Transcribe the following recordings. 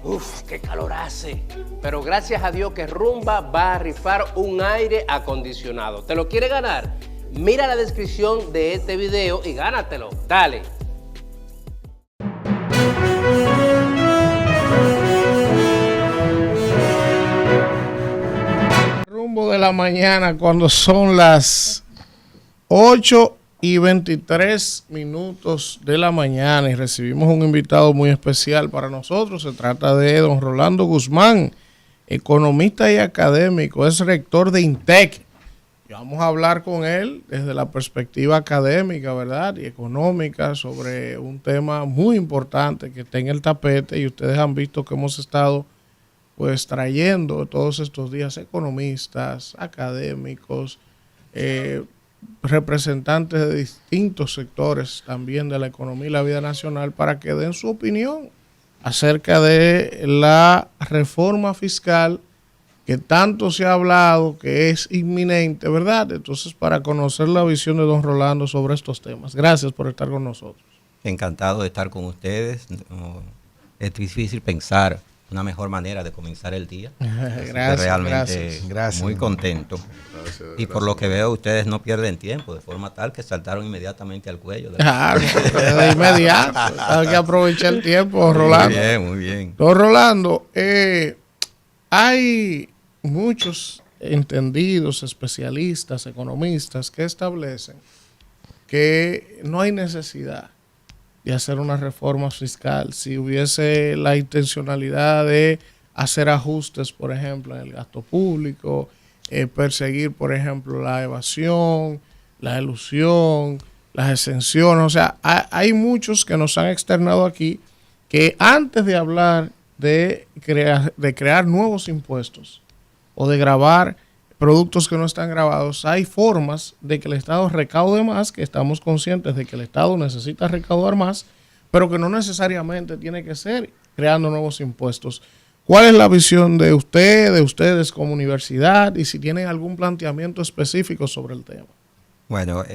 Uf, qué calor hace. Pero gracias a Dios que Rumba va a rifar un aire acondicionado. ¿Te lo quiere ganar? Mira la descripción de este video y gánatelo. Dale. Rumbo de la mañana, cuando son las 8:23 de la mañana, y recibimos un invitado muy especial para nosotros. Se trata de don Rolando Guzmán, economista y académico, es rector de INTEC. Y vamos a hablar con él desde la perspectiva académica, ¿verdad? Y económica, sobre un tema muy importante que está en el tapete, y ustedes han visto que hemos estado pues trayendo todos estos días economistas, académicos, representantes de distintos sectores también de la economía y la vida nacional, para que den su opinión acerca de la reforma fiscal que tanto se ha hablado, que es inminente, ¿verdad? Entonces, para conocer la visión de don Rolando sobre estos temas. Gracias por estar con nosotros. Encantado de estar con ustedes. Es difícil pensar una mejor manera de comenzar el día. Gracias, realmente gracias. Muy contento. Y por lo que veo, ustedes no pierden tiempo, de forma tal que saltaron inmediatamente al cuello. Claro, de inmediato. Hay que aprovechar el tiempo, Rolando. Muy bien, muy bien. Don Rolando, hay muchos entendidos, especialistas, economistas, que establecen que no hay necesidad de hacer una reforma fiscal si hubiese la intencionalidad de hacer ajustes, por ejemplo, en el gasto público, perseguir, por ejemplo, la evasión, la elusión, las exenciones. O sea, hay muchos que nos han externado aquí que antes de hablar de crear nuevos impuestos o de gravar productos que no están grabados, hay formas de que el Estado recaude más, que estamos conscientes de que el Estado necesita recaudar más, pero que no necesariamente tiene que ser creando nuevos impuestos. ¿Cuál es la visión de ustedes como universidad, y si tienen algún planteamiento específico sobre el tema? Bueno,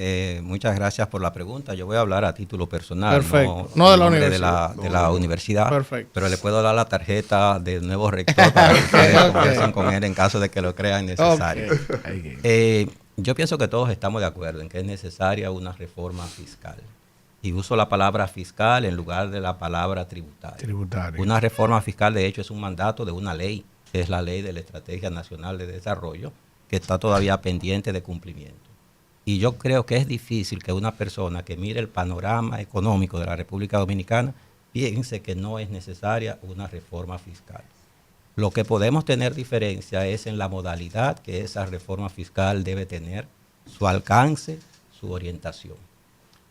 muchas gracias por la pregunta. Yo voy a hablar a título personal. Perfecto. No de la universidad. De la universidad. Perfecto. Pero le puedo dar la tarjeta del nuevo rector para que ustedes conversen con él en caso de que lo crean necesario. Yo pienso que todos estamos de acuerdo en que es necesaria una reforma fiscal. Y uso la palabra fiscal en lugar de la palabra tributaria. Una reforma fiscal, de hecho, es un mandato de una ley, que es la Ley de la Estrategia Nacional de Desarrollo, que está todavía pendiente de cumplimiento. Y yo creo que es difícil que una persona que mire el panorama económico de la República Dominicana piense que no es necesaria una reforma fiscal. Lo que podemos tener diferencia es en la modalidad que esa reforma fiscal debe tener, su alcance, su orientación.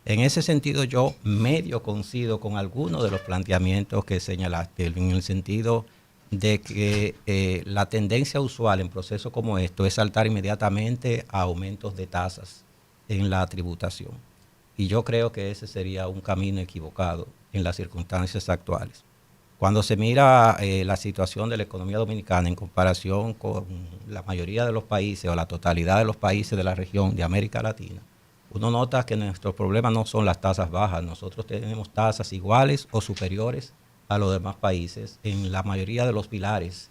En ese sentido, yo medio coincido con algunos de los planteamientos que señalaste, en el sentido de que la tendencia usual en procesos como esto es saltar inmediatamente a aumentos de tasas en la tributación. Y yo creo que ese sería un camino equivocado en las circunstancias actuales. Cuando se mira la situación de la economía dominicana en comparación con la mayoría de los países o la totalidad de los países de la región de América Latina, uno nota que nuestros problemas no son las tasas bajas. Nosotros tenemos tasas iguales o superiores a los demás países en la mayoría de los pilares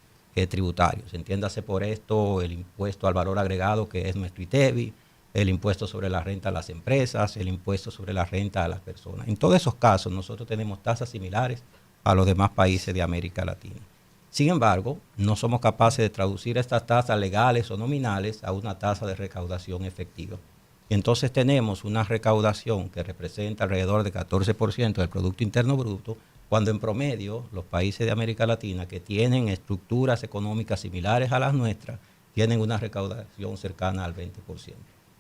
tributarios. Entiéndase por esto el impuesto al valor agregado, que es nuestro ITEVI, el impuesto sobre la renta a las empresas, el impuesto sobre la renta a las personas. En todos esos casos nosotros tenemos tasas similares a los demás países de América Latina. Sin embargo, no somos capaces de traducir estas tasas legales o nominales a una tasa de recaudación efectiva. Y entonces tenemos una recaudación que representa alrededor de 14% del Producto Interno Bruto, cuando en promedio los países de América Latina que tienen estructuras económicas similares a las nuestras tienen una recaudación cercana al 20%.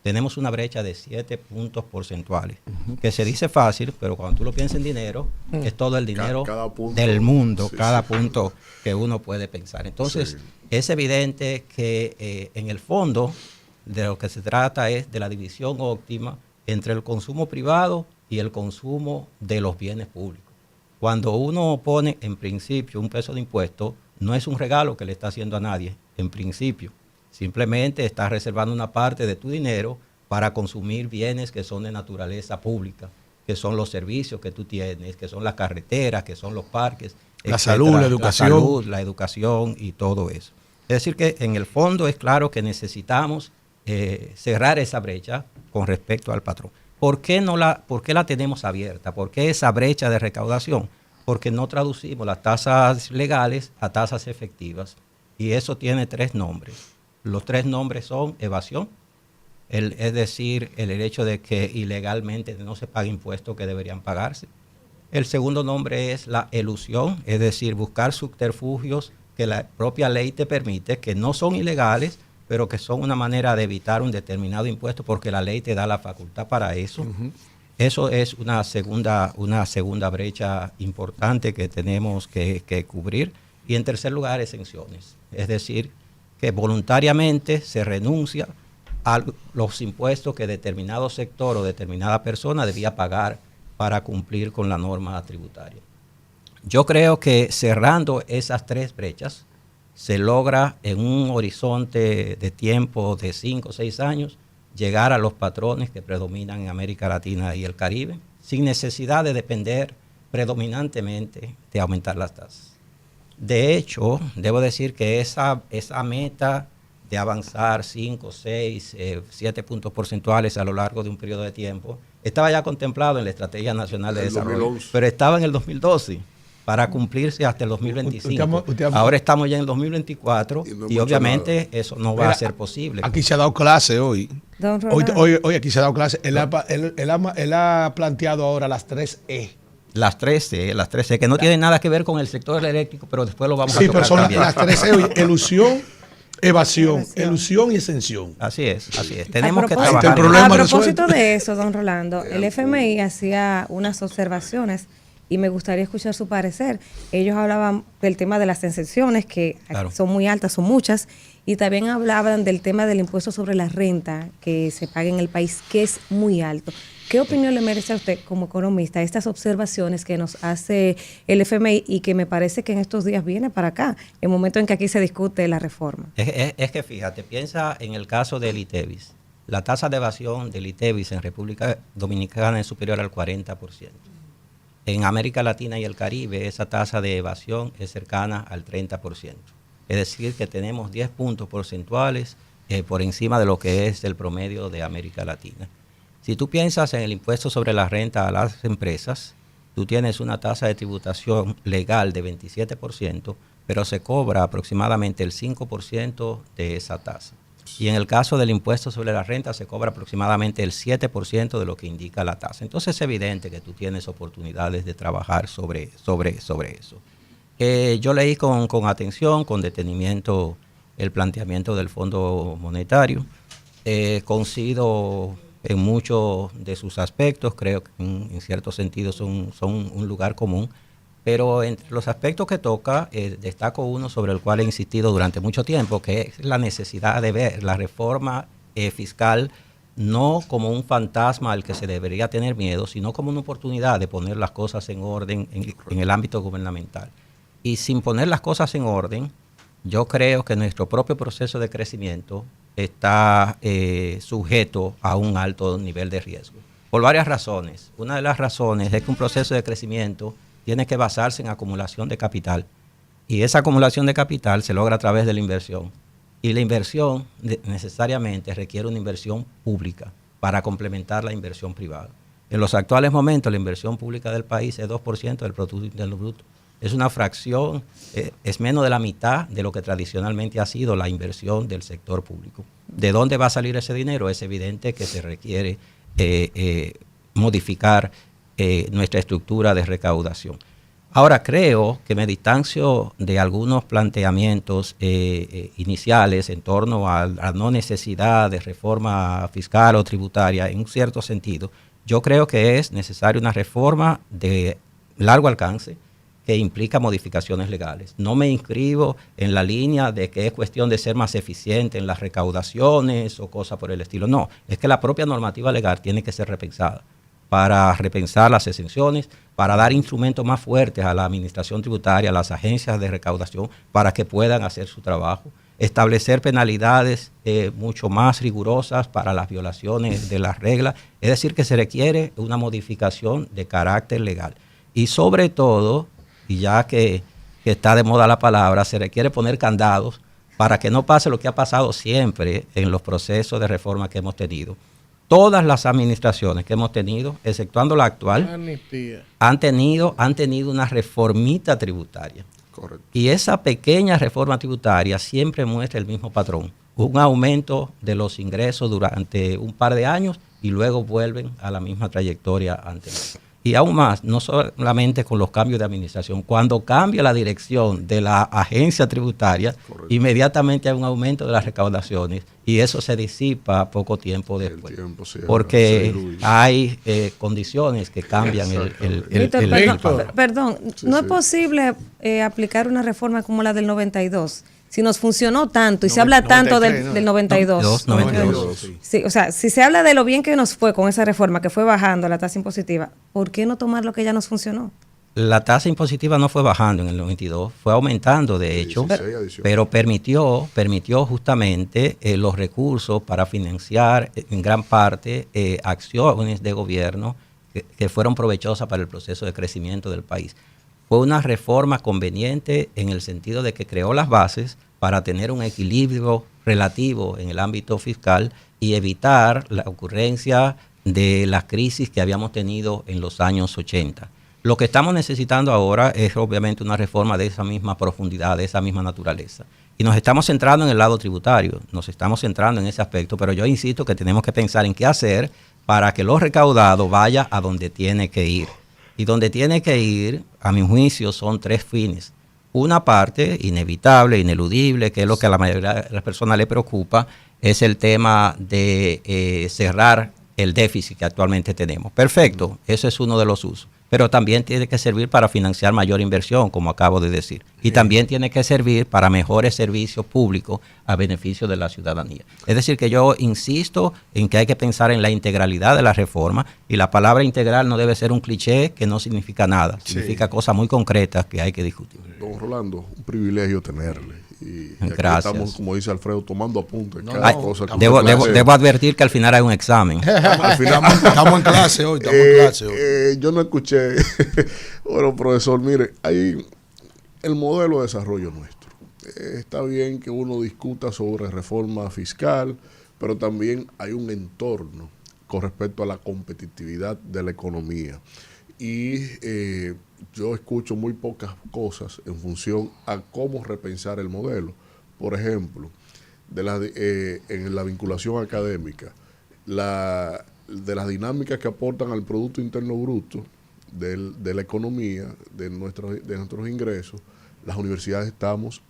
Tenemos una brecha de 7 puntos porcentuales, que se dice fácil, pero cuando tú lo piensas en dinero, es todo el dinero cada punto, del mundo, cada punto que uno puede pensar. Entonces, es evidente que en el fondo de lo que se trata es de la división óptima entre el consumo privado y el consumo de los bienes públicos. Cuando uno pone en principio un peso de impuesto, no es un regalo que le está haciendo a nadie, en principio. Simplemente estás reservando una parte de tu dinero para consumir bienes que son de naturaleza pública, que son los servicios que tú tienes, que son las carreteras, que son los parques. La salud, la educación y todo eso. Es decir que en el fondo es claro que necesitamos cerrar esa brecha con respecto al patrón. ¿Por qué la tenemos abierta? ¿Por qué esa brecha de recaudación? Porque no traducimos las tasas legales a tasas efectivas. Y eso tiene 3 nombres. Los 3 nombres son evasión, es decir, el hecho de que ilegalmente no se pague impuestos que deberían pagarse. El segundo nombre es la elusión, es decir, buscar subterfugios que la propia ley te permite, que no son ilegales, pero que son una manera de evitar un determinado impuesto porque la ley te da la facultad para eso. Uh-huh. Eso es una segunda brecha importante que tenemos que cubrir. Y en tercer lugar, exenciones. Es decir, que voluntariamente se renuncia a los impuestos que determinado sector o determinada persona debía pagar para cumplir con la norma tributaria. Yo creo que cerrando esas 3 brechas se logra en un horizonte de tiempo de 5 o 6 años llegar a los patrones que predominan en América Latina y el Caribe sin necesidad de depender predominantemente de aumentar las tasas. De hecho, debo decir que esa meta de avanzar 5, 6, 7 puntos porcentuales a lo largo de un periodo de tiempo estaba ya contemplado en la Estrategia Nacional de Desarrollo, 2011. Pero estaba en el 2012 para cumplirse hasta el 2025. Ahora estamos ya en el 2024 y obviamente nada. Eso no va a ser posible. Aquí se ha dado clase hoy. Hoy aquí se ha dado clase. Él ha planteado ahora las 3E. Las 13, que no tienen nada que ver con el sector eléctrico, pero después lo vamos a tocar. Sí, pero son también las 13, elusión, evasión, elusión y exención. Así es. Tenemos que trabajar. A propósito de eso, don Rolando, el FMI hacía unas observaciones y me gustaría escuchar su parecer. Ellos hablaban del tema de las exenciones, que claro, son muy altas, son muchas, y también hablaban del tema del impuesto sobre la renta que se paga en el país, que es muy alto. ¿Qué opinión le merece a usted como economista estas observaciones que nos hace el FMI y que me parece que en estos días viene para acá, en el momento en que aquí se discute la reforma? Es que fíjate, piensa en el caso del ITEVIS. La tasa de evasión del ITEVIS en República Dominicana es superior al 40%. En América Latina y el Caribe esa tasa de evasión es cercana al 30%. Es decir, que tenemos 10 puntos porcentuales por encima de lo que es el promedio de América Latina. Si tú piensas en el impuesto sobre la renta a las empresas, tú tienes una tasa de tributación legal de 27%, pero se cobra aproximadamente el 5% de esa tasa. Y en el caso del impuesto sobre la renta se cobra aproximadamente el 7% de lo que indica la tasa. Entonces es evidente que tú tienes oportunidades de trabajar sobre eso. Yo leí con atención, con detenimiento, el planteamiento del Fondo Monetario. Coincido en muchos de sus aspectos, creo que en cierto sentido son un lugar común, pero entre los aspectos que toca, destaco uno sobre el cual he insistido durante mucho tiempo, que es la necesidad de ver la reforma fiscal no como un fantasma al que se debería tener miedo, sino como una oportunidad de poner las cosas en orden en el ámbito gubernamental. Y sin poner las cosas en orden, yo creo que nuestro propio proceso de crecimiento está sujeto a un alto nivel de riesgo. Por varias razones. Una de las razones es que un proceso de crecimiento tiene que basarse en acumulación de capital. Y esa acumulación de capital se logra a través de la inversión. Y la inversión necesariamente requiere una inversión pública para complementar la inversión privada. En los actuales momentos, la inversión pública del país es 2% del Producto Interno Bruto. Es una fracción, es menos de la mitad de lo que tradicionalmente ha sido la inversión del sector público. ¿De dónde va a salir ese dinero? Es evidente que se requiere modificar nuestra estructura de recaudación. Ahora, creo que me distancio de algunos planteamientos iniciales en torno a la no necesidad de reforma fiscal o tributaria en un cierto sentido. Yo creo que es necesaria una reforma de largo alcance que implica modificaciones legales. No me inscribo en la línea de que es cuestión de ser más eficiente en las recaudaciones o cosas por el estilo. No, es que la propia normativa legal tiene que ser repensada para repensar las exenciones, para dar instrumentos más fuertes a la administración tributaria, a las agencias de recaudación, para que puedan hacer su trabajo, establecer penalidades mucho más rigurosas para las violaciones de las reglas. Es decir, que se requiere una modificación de carácter legal. Y sobre todo, y ya que que está de moda la palabra, se requiere poner candados para que no pase lo que ha pasado siempre en los procesos de reforma que hemos tenido. Todas las administraciones que hemos tenido, exceptuando la actual, han tenido una reformita tributaria. Correcto. Y esa pequeña reforma tributaria siempre muestra el mismo patrón. Un aumento de los ingresos durante un par de años y luego vuelven a la misma trayectoria anterior. Y aún más, no solamente con los cambios de administración, cuando cambia la dirección de la agencia tributaria, correcto, inmediatamente hay un aumento de las recaudaciones y eso se disipa poco tiempo después. Porque hay condiciones que cambian Perdón, sí, ¿no es posible aplicar una reforma como la del 92? Si nos funcionó tanto y se habla tanto del 92. 92. Sí, o sea, si se habla de lo bien que nos fue con esa reforma, que fue bajando la tasa impositiva, ¿por qué no tomar lo que ya nos funcionó? La tasa impositiva no fue bajando en el 92, fue aumentando de hecho, pero permitió justamente los recursos para financiar en gran parte acciones de gobierno que fueron provechosas para el proceso de crecimiento del país. Fue una reforma conveniente en el sentido de que creó las bases para tener un equilibrio relativo en el ámbito fiscal y evitar la ocurrencia de las crisis que habíamos tenido en los años 80. Lo que estamos necesitando ahora es obviamente una reforma de esa misma profundidad, de esa misma naturaleza. Y nos estamos centrando en el lado tributario, nos estamos centrando en ese aspecto, pero yo insisto que tenemos que pensar en qué hacer para que lo recaudado vaya a donde tiene que ir. Y donde tiene que ir, a mi juicio, son tres fines. Una parte inevitable, ineludible, que es lo que a la mayoría de las personas le preocupa, es el tema de cerrar el déficit que actualmente tenemos. Perfecto, ese es uno de los usos. Pero también tiene que servir para financiar mayor inversión, como acabo de decir. Y también tiene que servir para mejores servicios públicos a beneficio de la ciudadanía. Es decir, que yo insisto en que hay que pensar en la integralidad de la reforma, y la palabra integral no debe ser un cliché que no significa nada. Significa cosas muy concretas que hay que discutir. Don Rolando, un privilegio tenerle. Y gracias. Estamos, como dice Alfredo, tomando apuntes. Debo advertir que al final hay un examen. Al final estamos en clase hoy. Yo no escuché. Bueno, profesor, mire, hay el modelo de desarrollo nuestro. Está bien que uno discuta sobre reforma fiscal, pero también hay un entorno con respecto a la competitividad de la economía. Y yo escucho muy pocas cosas en función a cómo repensar el modelo. Por ejemplo, en la vinculación académica, de las dinámicas que aportan al Producto Interno Bruto de la economía, de nuestros ingresos, las universidades estamos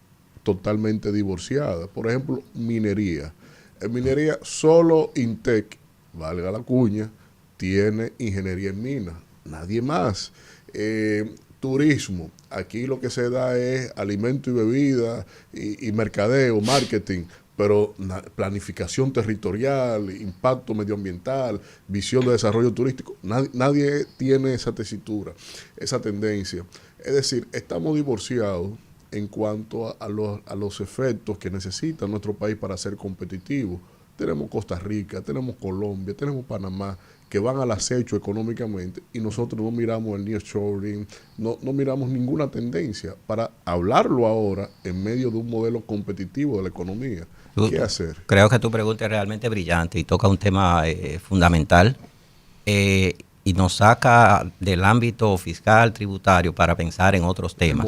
totalmente divorciadas. Por ejemplo, minería. En minería solo INTEC, valga la cuña, tiene ingeniería en minas. Nadie más. Turismo, aquí lo que se da es alimento y bebida y mercadeo, marketing, pero planificación territorial, impacto medioambiental, visión de desarrollo turístico, nadie tiene esa tesitura, esa tendencia. Es decir, estamos divorciados en cuanto a los efectos que necesita nuestro país para ser competitivo. Tenemos Costa Rica, tenemos Colombia, tenemos Panamá, que van al acecho económicamente, y nosotros no miramos el nearshoring, no miramos ninguna tendencia para hablarlo ahora en medio de un modelo competitivo de la economía. ¿Qué hacer? Creo que tu pregunta es realmente brillante y toca un tema fundamental y nos saca del ámbito fiscal, tributario, para pensar en otros temas.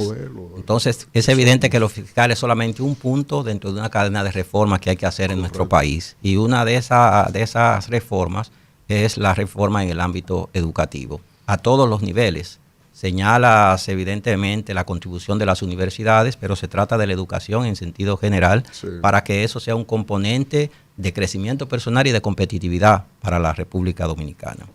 Entonces, es evidente que lo fiscal es solamente un punto dentro de una cadena de reformas que hay que hacer en nuestro país. Y una de esas reformas es la reforma en el ámbito educativo, a todos los niveles. Señalas evidentemente la contribución de las universidades, pero se trata de la educación en sentido general, para que eso sea un componente de crecimiento personal y de competitividad para la República Dominicana.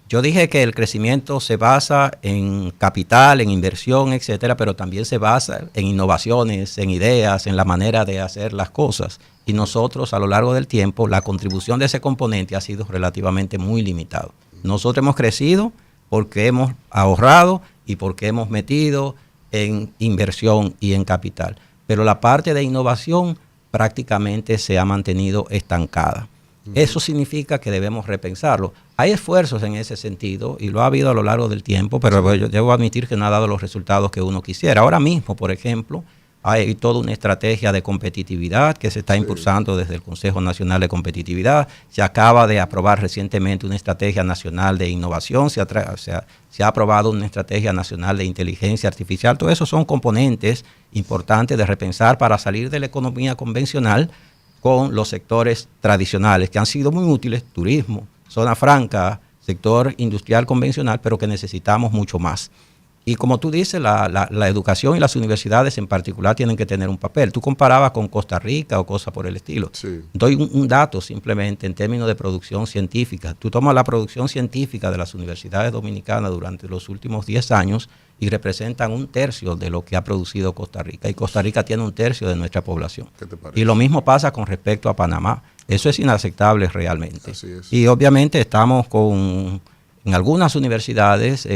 Yo dije que el crecimiento se basa en capital, en inversión, etcétera, pero también se basa en innovaciones, en ideas, en la manera de hacer las cosas. Y nosotros, a lo largo del tiempo, la contribución de ese componente ha sido relativamente muy limitado. Nosotros hemos crecido porque hemos ahorrado y porque hemos metido en inversión y en capital. Pero la parte de innovación prácticamente se ha mantenido estancada. Eso significa que debemos repensarlo. Hay esfuerzos en ese sentido y lo ha habido a lo largo del tiempo, pero yo debo admitir que no ha dado los resultados que uno quisiera. Ahora mismo, por ejemplo, hay toda una estrategia de competitividad que se está impulsando desde el Consejo Nacional de Competitividad. Se acaba de aprobar recientemente una estrategia nacional de innovación, se ha aprobado una estrategia nacional de inteligencia artificial. Todo eso son componentes importantes de repensar para salir de la economía convencional con los sectores tradicionales que han sido muy útiles, turismo, zona franca, sector industrial convencional, pero que necesitamos mucho más. Y como tú dices, la educación y las universidades en particular tienen que tener un papel. Tú comparabas con Costa Rica o cosas por el estilo. Sí. Doy un dato simplemente en términos de producción científica. Tú tomas la producción científica de las universidades dominicanas durante los últimos 10 años y representan 1/3 de lo que ha producido Costa Rica. Y Costa Rica tiene 1/3 de nuestra población. ¿Qué te parece? Y lo mismo pasa con respecto a Panamá. Eso es inaceptable realmente. Así es. Y obviamente estamos en algunas universidades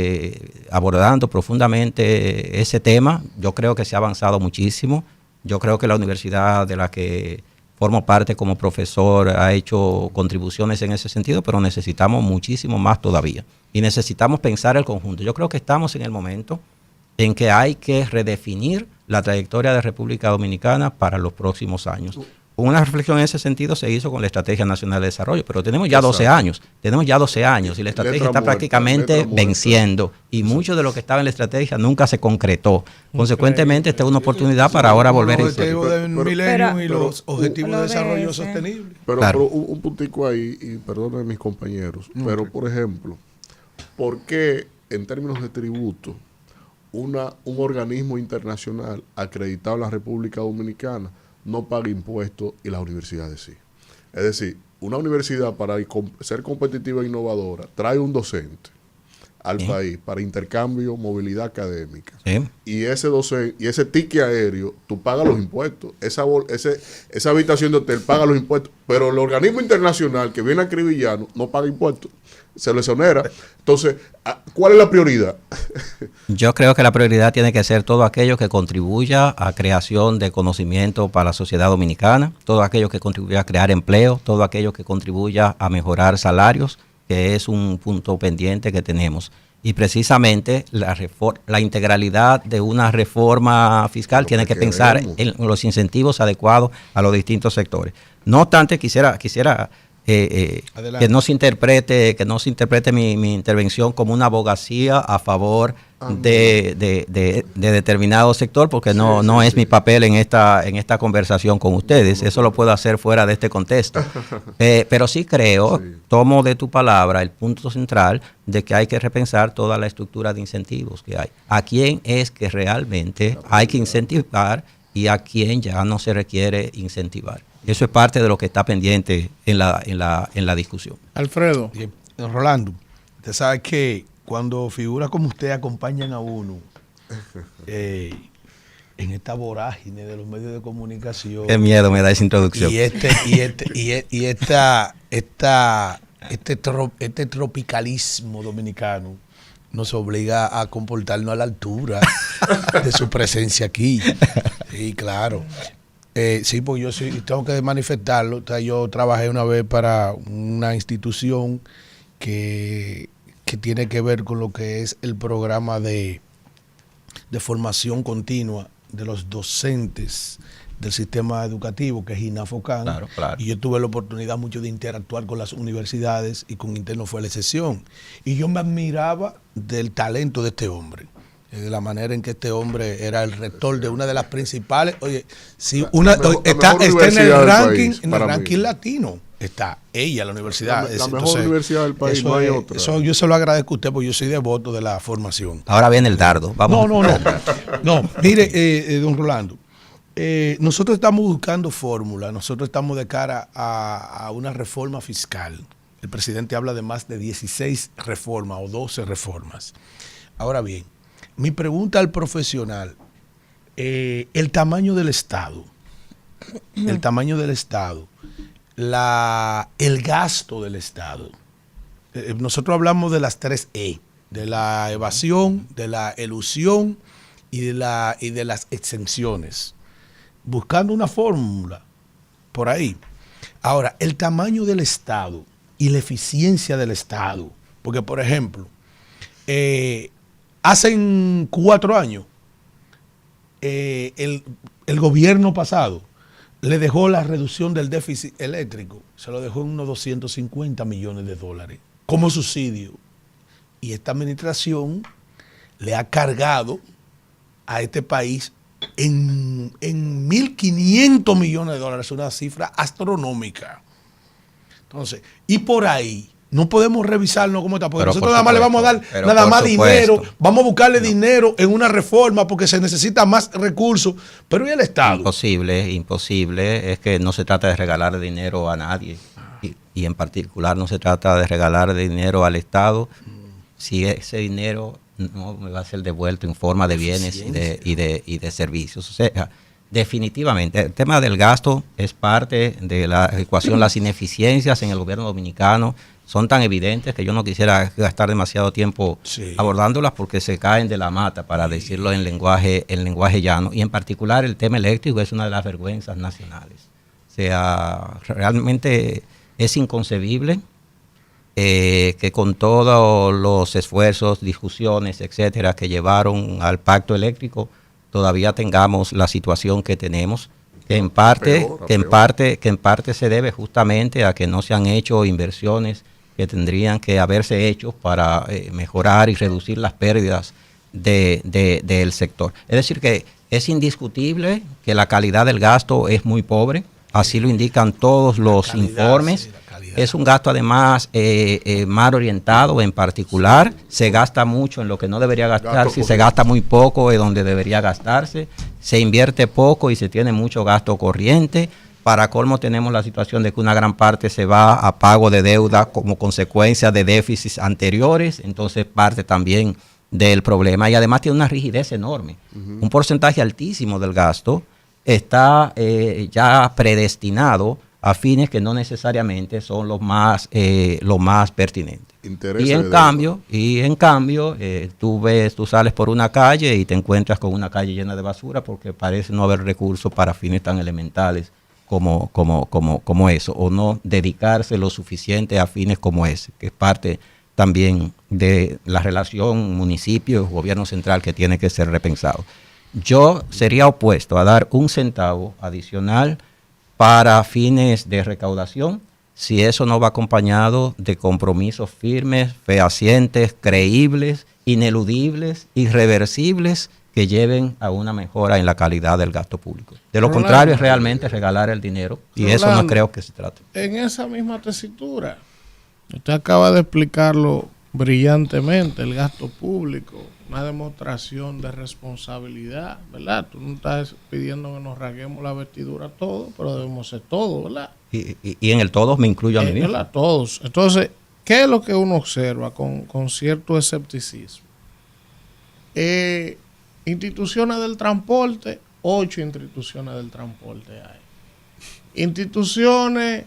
abordando profundamente ese tema. Yo creo que se ha avanzado muchísimo. Yo creo que la universidad de la que formo parte como profesor ha hecho contribuciones en ese sentido, pero necesitamos muchísimo más todavía. Y necesitamos pensar el conjunto. Yo creo que estamos en el momento en que hay que redefinir la trayectoria de República Dominicana para los próximos años. Una reflexión en ese sentido se hizo con la Estrategia Nacional de Desarrollo, pero tenemos ya 12 años. Tenemos ya 12 años y la estrategia está prácticamente venciendo. Y mucho de lo que estaba en la estrategia nunca se concretó. Consecuentemente, esta es una oportunidad para ahora volver a los objetivos del milenio y los objetivos de desarrollo sostenible. Pero un puntico ahí, y perdonen mis compañeros, pero por ejemplo, ¿por qué en términos de tributo un organismo internacional acreditado en la República Dominicana no paga impuestos y las universidades sí? Es decir, una universidad para ser competitiva e innovadora trae un docente al país para intercambio, movilidad académica. Y ese docente, y ese ticket aéreo, tú pagas los impuestos. Esa habitación de hotel paga los impuestos, pero el organismo internacional que viene a acribillarnos no paga impuestos. Se lo exonera. Entonces, ¿cuál es la prioridad? Yo creo que la prioridad tiene que ser todo aquello que contribuya a creación de conocimiento para la sociedad dominicana, todo aquello que contribuya a crear empleo, todo aquello que contribuya a mejorar salarios, que es un punto pendiente que tenemos. Y precisamente la integralidad de una reforma fiscal tiene que pensar en los incentivos adecuados a los distintos sectores. No obstante, quisiera que no se interprete mi intervención como una abogacía a favor de determinado sector, porque no es mi papel en esta conversación con ustedes. Eso lo puedo hacer fuera de este contexto. Pero sí creo, tomo de tu palabra el punto central de que hay que repensar toda la estructura de incentivos que hay. ¿A quién es que realmente hay que incentivar y a quién ya no se requiere incentivar? Eso es parte de lo que está pendiente en la discusión. Alfredo. Don Rolando, usted sabe que cuando figuras como usted acompañan a uno en esta vorágine de los medios de comunicación. Qué miedo me da esa introducción. Este tropicalismo dominicano nos obliga a comportarnos a la altura de su presencia aquí. Sí, claro. Sí, pues yo tengo que manifestarlo. O sea, yo trabajé una vez para una institución que tiene que ver con lo que es el programa de formación continua de los docentes del sistema educativo, que es INAFOCAN. Claro. Y yo tuve la oportunidad mucho de interactuar con las universidades y con Interno fue la excepción. Y yo me admiraba del talento de este hombre. De la manera en que este hombre era el rector de una de las principales. Oye, si está en el ranking latino, está ella, la universidad. La mejor universidad del país, no hay otra. Eso yo se lo agradezco a usted, porque yo soy devoto de la formación. Ahora viene el dardo. Vamos. No, mire, don Rolando, nosotros estamos buscando fórmulas, nosotros estamos de cara a una reforma fiscal. El presidente habla de más de 16 reformas o 12 reformas. Ahora bien, mi pregunta al profesional, el tamaño del Estado, el gasto del Estado. Nosotros hablamos de las 3 E, de la evasión, de la elusión y de las exenciones, buscando una fórmula por ahí. Ahora, el tamaño del Estado y la eficiencia del Estado. Porque, por ejemplo, hace 4 años, el gobierno pasado le dejó la reducción del déficit eléctrico, se lo dejó en unos 250 millones de dólares como subsidio. Y esta administración le ha cargado a este país en 1.500 millones de dólares, una cifra astronómica. Entonces, y por ahí no podemos revisarnos cómo está, porque pero nosotros nada más le vamos a dar nada más dinero, vamos a buscarle dinero en una reforma porque se necesita más recursos, pero ¿y el Estado? Imposible, es que no se trata de regalar dinero a nadie, y en particular no se trata de regalar dinero al Estado si ese dinero no me va a ser devuelto en forma de bienes y de servicios. O sea, definitivamente, el tema del gasto es parte de la ecuación. Las ineficiencias en el gobierno dominicano son tan evidentes que yo no quisiera gastar demasiado tiempo abordándolas porque se caen de la mata, para decirlo en lenguaje llano. Y en particular el tema eléctrico es una de las vergüenzas nacionales. O sea, realmente es inconcebible que con todos los esfuerzos, discusiones, etcétera, que llevaron al pacto eléctrico, todavía tengamos la situación que tenemos, que en parte se debe justamente a que no se han hecho inversiones que tendrían que haberse hecho para mejorar y reducir las pérdidas del sector. Es decir, que es indiscutible que la calidad del gasto es muy pobre, así lo indican todos los informes. Sí, es un gasto además mal orientado. En particular, se gasta mucho en lo que no debería gastarse, se gasta muy poco en donde debería gastarse, se invierte poco y se tiene mucho gasto corriente. Para colmo, tenemos la situación de que una gran parte se va a pago de deuda como consecuencia de déficits anteriores, entonces parte también del problema, y además tiene una rigidez enorme. Un porcentaje altísimo del gasto está ya predestinado a fines que no necesariamente son los más pertinentes. Y en cambio, tú sales por una calle y te encuentras con una calle llena de basura porque parece no haber recursos para fines tan elementales como eso, o no dedicarse lo suficiente a fines como ese, que es parte también de la relación municipio-gobierno central que tiene que ser repensado. Yo sería opuesto a dar un centavo adicional para fines de recaudación si eso no va acompañado de compromisos firmes, fehacientes, creíbles, ineludibles, irreversibles, que lleven a una mejora en la calidad del gasto público. De lo contrario es realmente regalar el dinero, y eso no creo que se trate. En esa misma tesitura, usted acaba de explicarlo brillantemente, el gasto público, una demostración de responsabilidad, ¿verdad? Tú no estás pidiendo que nos rasguemos la vestidura todos, pero debemos ser todos, ¿verdad? Y en el todos me incluyo a mí mismo. ¿Verdad? Todos. Entonces, ¿qué es lo que uno observa con cierto escepticismo? Instituciones del transporte, 8 instituciones del transporte hay. Instituciones,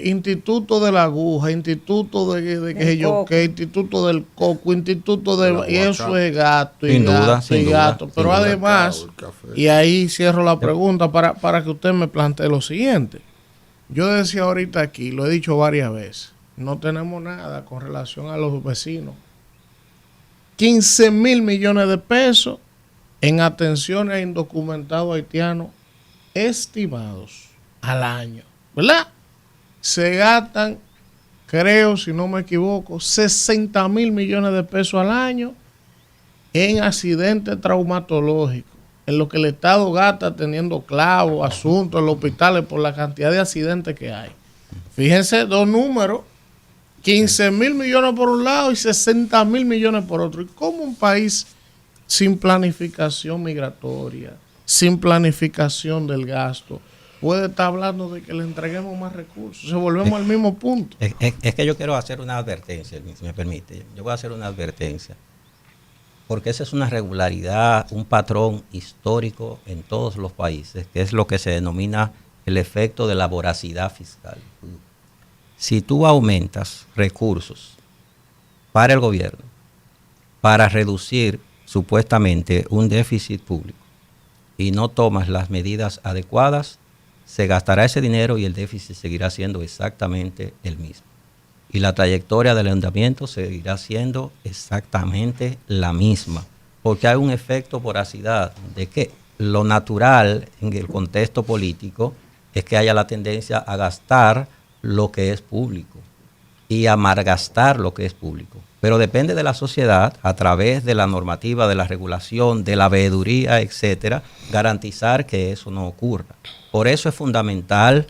Instituto de la Aguja, Instituto de que Instituto del Coco, Instituto de... Y eso es gasto, y gasto. Pero además, y ahí cierro la pregunta para que usted me plantee lo siguiente. Yo decía ahorita aquí, lo he dicho varias veces, no tenemos nada con relación a los vecinos. 15,000 millones de pesos en atenciones a indocumentados haitianos estimados al año, ¿verdad? Se gastan, creo, si no me equivoco, 60,000 millones de pesos al año en accidentes traumatológicos, en lo que el Estado gasta teniendo clavos, asuntos en los hospitales por la cantidad de accidentes que hay. Fíjense, dos números, 15,000 millones por un lado y 60,000 millones por otro. ¿Y cómo un país sin planificación migratoria, sin planificación del gasto, puede estar hablando de que le entreguemos más recursos? Se volvemos al mismo punto. Es que yo quiero hacer una advertencia, si me permite. Yo voy a hacer una advertencia. Porque esa es una regularidad, un patrón histórico en todos los países, que es lo que se denomina el efecto de la voracidad fiscal. Si tú aumentas recursos para el gobierno, para reducir supuestamente un déficit público, y no tomas las medidas adecuadas, se gastará ese dinero y el déficit seguirá siendo exactamente el mismo. y la trayectoria del endeudamiento seguirá siendo exactamente la misma, porque hay un efecto voracidad de que lo natural en el contexto político es que haya la tendencia a gastar lo que es público y a malgastar lo que es público. Pero depende de la sociedad, a través de la normativa, de la regulación, de la veeduría, etcétera, garantizar que eso no ocurra. Por eso es fundamental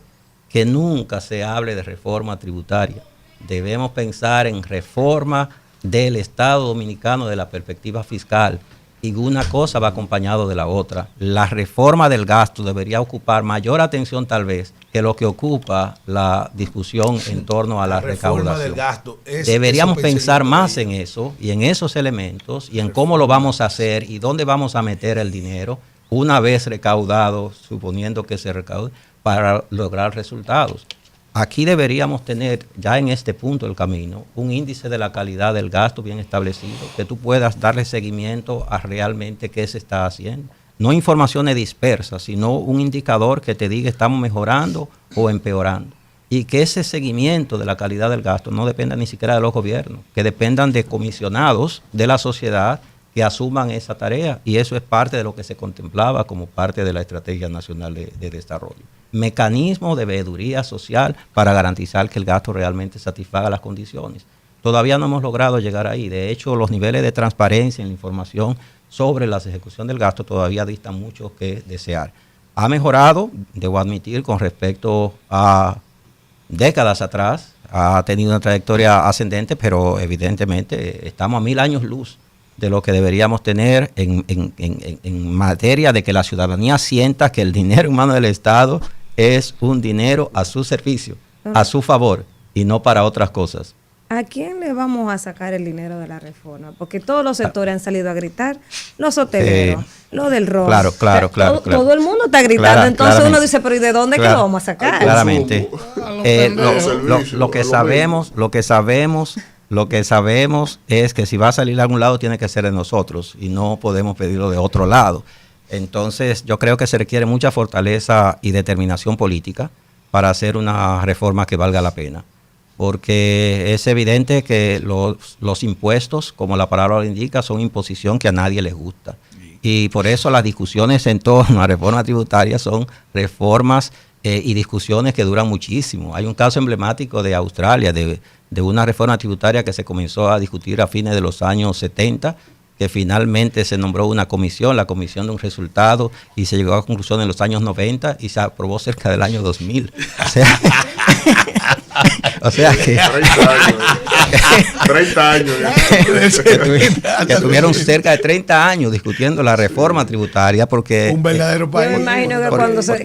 que nunca se hable de reforma tributaria. Debemos pensar en reforma del Estado dominicano de la perspectiva fiscal, y una cosa va acompañado de la otra. La reforma del gasto debería ocupar mayor atención tal vez que lo que ocupa la discusión en torno a la recaudación. Del gasto deberíamos pensar más en eso y en esos elementos y en cómo lo vamos a hacer y dónde vamos a meter el dinero una vez recaudado, suponiendo que se recaude, para lograr resultados. Aquí deberíamos tener, ya en este punto del camino, un índice de la calidad del gasto bien establecido, que tú puedas darle seguimiento a realmente qué se está haciendo. No informaciones dispersas, sino un indicador que te diga estamos mejorando o empeorando. Y que ese seguimiento de la calidad del gasto no dependa ni siquiera de los gobiernos, que dependan de comisionados de la sociedad que asuman esa tarea. Y eso es parte de lo que se contemplaba como parte de la Estrategia Nacional de Desarrollo. Mecanismo de veeduría social para garantizar que el gasto realmente satisfaga las condiciones. Todavía no hemos logrado llegar ahí. De hecho, los niveles de transparencia en la información sobre la ejecución del gasto todavía distan mucho que desear. Ha mejorado, debo admitir, con respecto a décadas atrás. Ha tenido una trayectoria ascendente, pero evidentemente estamos a 1000 años luz de lo que deberíamos tener en materia de que la ciudadanía sienta que el dinero en manos del Estado es un dinero a su servicio, a su favor y no para otras cosas. ¿A quién le vamos a sacar el dinero de la reforma? Porque todos los sectores han salido a gritar, los hoteleros, lo del robo. Claro. Todo el mundo está gritando, entonces uno dice, pero ¿y de dónde que lo vamos a sacar? Claramente. Lo que sabemos es que si va a salir de algún lado tiene que ser de nosotros y no podemos pedirlo de otro lado. Entonces yo creo que se requiere mucha fortaleza y determinación política para hacer una reforma que valga la pena. Porque es evidente que los impuestos, como la palabra lo indica, son imposición que a nadie les gusta. Y por eso las discusiones en torno a la reforma tributaria son reformas y discusiones que duran muchísimo. Hay un caso emblemático de Australia, de una reforma tributaria que se comenzó a discutir a fines de los años 70, que finalmente se nombró una comisión, la comisión de un resultado, y se llegó a conclusión en los años 90 y se aprobó cerca del año 2000. O sea que 30 años. Que tuvieron cerca de 30 años discutiendo la reforma tributaria porque... Un verdadero país. Yo me imagino que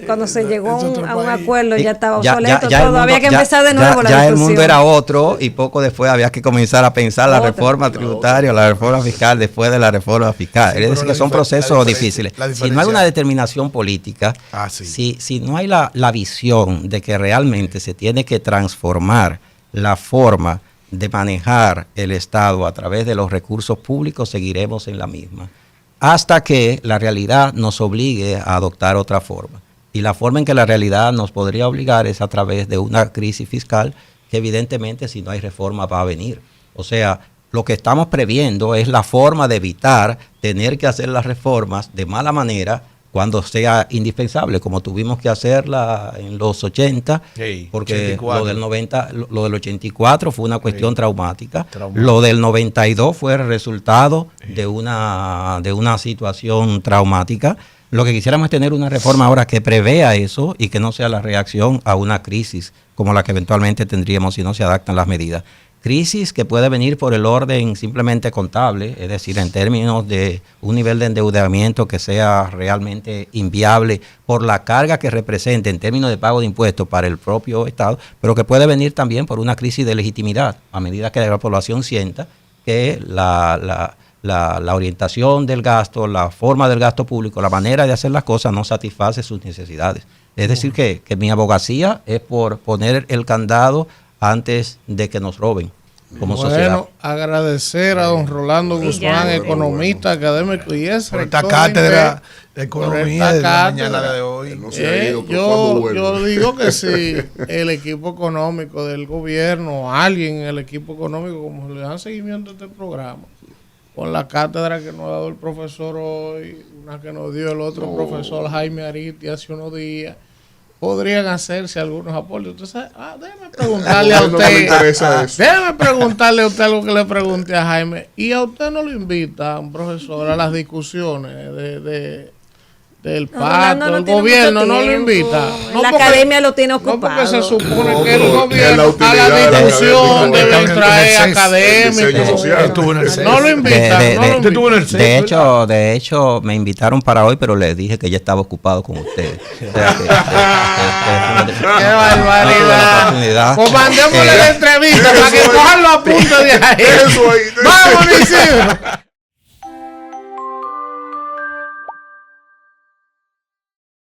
cuando se llegó a un acuerdo ya estaba obsoleto, todo había que empezar de nuevo la discusión. Ya el mundo era otro y poco después había que comenzar a pensar la reforma tributaria, la reforma fiscal después de la reforma fiscal. Es decir, que son procesos difíciles. Si no hay una determinación política, si no hay la visión de que realmente se tiene que transformar la forma de manejar el Estado a través de los recursos públicos, seguiremos en la misma, hasta que la realidad nos obligue a adoptar otra forma. Y la forma en que la realidad nos podría obligar es a través de una crisis fiscal que evidentemente si no hay reforma va a venir. O sea, lo que estamos previendo es la forma de evitar tener que hacer las reformas de mala manera cuando sea indispensable, como tuvimos que hacerla en los 80, porque 84. Lo del 84 fue una cuestión traumática. Lo del 92 fue el resultado de una situación traumática. Lo que quisiéramos es tener una reforma ahora que prevea eso y que no sea la reacción a una crisis como la que eventualmente tendríamos si no se adaptan las medidas. Crisis que puede venir por el orden simplemente contable, es decir, en términos de un nivel de endeudamiento que sea realmente inviable por la carga que representa en términos de pago de impuestos para el propio Estado, pero que puede venir también por una crisis de legitimidad, a medida que la población sienta que la orientación del gasto, la forma del gasto público, la manera de hacer las cosas no satisface sus necesidades. Es decir, que mi abogacía es por poner el candado antes de que nos roben. como sociedad. Agradecer a don Rolando Guzmán, economista, académico y por esta cátedra de economía de la mañana de hoy. Yo digo que si el equipo económico del gobierno, alguien en el equipo económico, como le dan seguimiento a este programa, con la cátedra que nos ha dado el profesor hoy, una que nos dio el otro profesor Jaime Ariti hace unos días, podrían hacerse algunos aportes. Entonces, déjeme preguntarle a usted. Déjeme preguntarle a usted algo que le pregunté a Jaime. ¿Y a usted no lo invita, un profesor, a las discusiones del pacto, del gobierno? ¿No lo invita? La academia lo tiene ocupado. No, porque se supone que el gobierno a la discusión debe traer académicos. No lo invita. De hecho, me invitaron para hoy, pero les dije que ya estaba ocupado con ustedes. O sea, ¡qué barbaridad! Pues mandémosle la entrevista para que cojan los apuntes de ahí. ¡Vamos, Isidro!